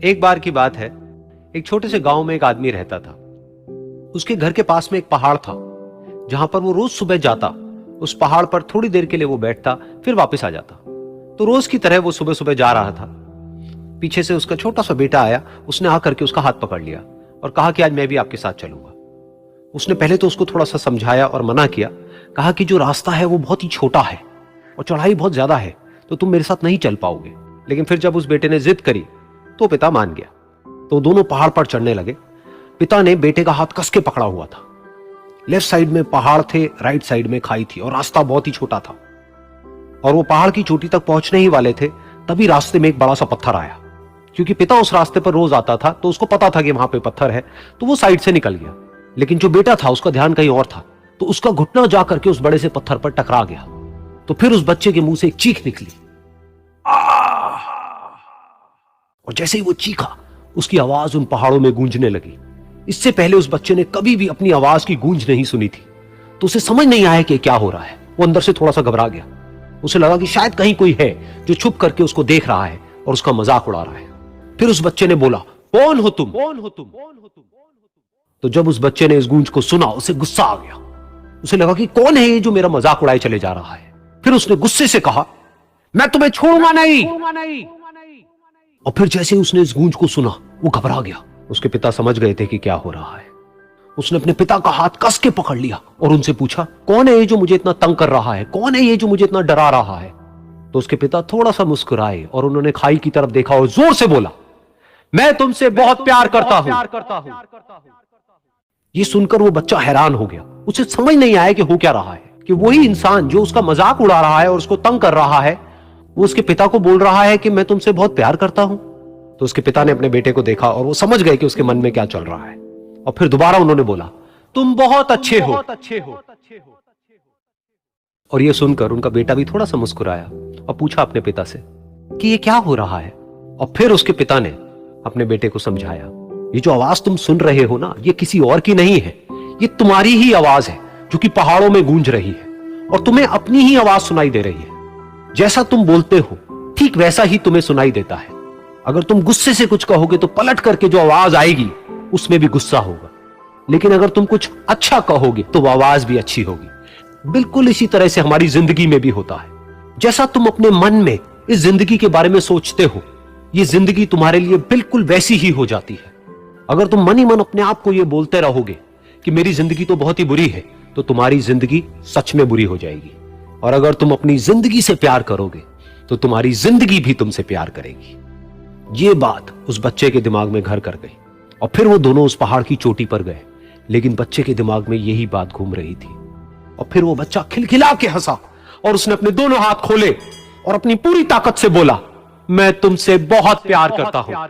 एक बार की बात है, एक छोटे से गांव में एक आदमी रहता था। उसके घर के पास में एक पहाड़ था, जहां पर वो रोज सुबह जाता। उस पहाड़ पर थोड़ी देर के लिए वो बैठता, फिर वापस आ जाता। तो रोज की तरह वो सुबह सुबह जा रहा था। पीछे से उसका छोटा सा बेटा आया। उसने आकर के उसका हाथ पकड़ लिया और कहा कि आज मैं भी आपके साथ चलूंगा। उसने पहले तो उसको थोड़ा सा समझाया और मना किया। कहा कि जो रास्ता है वो बहुत ही छोटा है और चढ़ाई बहुत ज्यादा है, तो तुम मेरे साथ नहीं चल पाओगे। लेकिन फिर जब उस बेटे ने जिद करी तो पिता मान गया। तो दोनों पहाड़ पर चढ़ने लगे। पिता ने बेटे का हाथ कस के पकड़ा हुआ था। लेफ्ट साइड में पहाड़ थे, राइट साइड में खाई थी और रास्ता बहुत ही छोटा था। और वो पहाड़ की चोटी तक पहुंचने ही वाले थे, तभी रास्ते में एक बड़ा सा पत्थर आया। क्योंकि पिता उस रास्ते पर रोज आता था, तो उसको पता था कि वहां पे पत्थर है, तो वो साइड से निकल गया। लेकिन जो बेटा था उसका ध्यान कहीं और था, तो उसका घुटना जाकर के उस बड़े से पत्थर पर टकरा गया। तो फिर उस बच्चे के मुंह से एक चीख निकली, और जैसे ही वो चीखा, उसकी आवाज उन पहाड़ों में गूंजने लगी। इससे पहले उस बच्चे ने कभी भी अपनी आवाज की गूंज नहीं सुनी थी, तो उसे समझ नहीं आया कि क्या हो रहा है। वो अंदर से थोड़ा सा घबरा गया। उसे लगा कि शायद कहीं कोई है जो छुप करके उसको देख रहा है और उसका मजाक उड़ा रहा है। फिर उस बच्चे ने बोला, कौन हो तुम? कौन हो तुम? तो जब उस बच्चे ने इस गूंज को सुना, उसे गुस्सा आ गया। उसे लगा कि कौन है ये जो मेरा मजाक उड़ाए चले जा रहा है। फिर उसने गुस्से से कहा, मैं तुम्हें छोड़ूंगा नहीं। और फिर जैसे उसने इस गूंज को सुना, वो घबरा गया। उसके पिता समझ गए थे कि क्या हो रहा है। उसने अपने पिता का हाथ कस के पकड़ लिया और उनसे पूछा, कौन है ये जो मुझे इतना तंग कर रहा है? कौन है ये जो मुझे इतना डरा रहा है? तो उसके पिता थोड़ा सा मुस्कुराए और उन्होंने खाई की तरफ देखा और जोर से बोला, मैं तुमसे बहुत प्यार करता हूं। ये सुनकर वो बच्चा हैरान हो गया। उसे समझ नहीं आया कि हो क्या रहा है, कि वही इंसान जो उसका मजाक उड़ा रहा है और उसको तंग कर रहा है, वो उसके पिता को बोल रहा है कि मैं तुमसे बहुत प्यार करता हूं। तो उसके पिता ने अपने बेटे को देखा और वो समझ गए कि उसके मन में क्या चल रहा है। और फिर दोबारा उन्होंने बोला, तुम बहुत अच्छे हो। और ये सुनकर उनका बेटा भी थोड़ा सा मुस्कुराया और पूछा अपने पिता से कि ये क्या हो रहा है। और फिर उसके पिता ने अपने बेटे को समझाया, ये जो आवाज तुम सुन रहे हो ना, ये किसी और की नहीं है, ये तुम्हारी ही आवाज है जो कि पहाड़ों में गूंज रही है और तुम्हें अपनी ही आवाज सुनाई दे रही है। जैसा तुम बोलते हो ठीक वैसा ही तुम्हें सुनाई देता है। अगर तुम गुस्से से कुछ कहोगे तो पलट करके जो आवाज आएगी उसमें भी गुस्सा होगा, लेकिन अगर तुम कुछ अच्छा कहोगे तो वो आवाज भी अच्छी होगी। बिल्कुल इसी तरह से हमारी जिंदगी में भी होता है। जैसा तुम अपने मन में इस जिंदगी के बारे में सोचते हो, ये जिंदगी तुम्हारे लिए बिल्कुल वैसी ही हो जाती है। अगर तुम मन ही मन अपने आप को ये बोलते रहोगे कि मेरी जिंदगी तो बहुत ही बुरी है, तो तुम्हारी जिंदगी सच में बुरी हो जाएगी। और अगर तुम अपनी जिंदगी से प्यार करोगे तो तुम्हारी जिंदगी भी तुमसे प्यार करेगी। ये बात उस बच्चे के दिमाग में घर कर गई और फिर वो दोनों उस पहाड़ की चोटी पर गए। लेकिन बच्चे के दिमाग में यही बात घूम रही थी। और फिर वो बच्चा खिलखिला के हंसा और उसने अपने दोनों हाथ खोले और अपनी पूरी ताकत से बोला, मैं तुमसे बहुत प्यार करता हूं।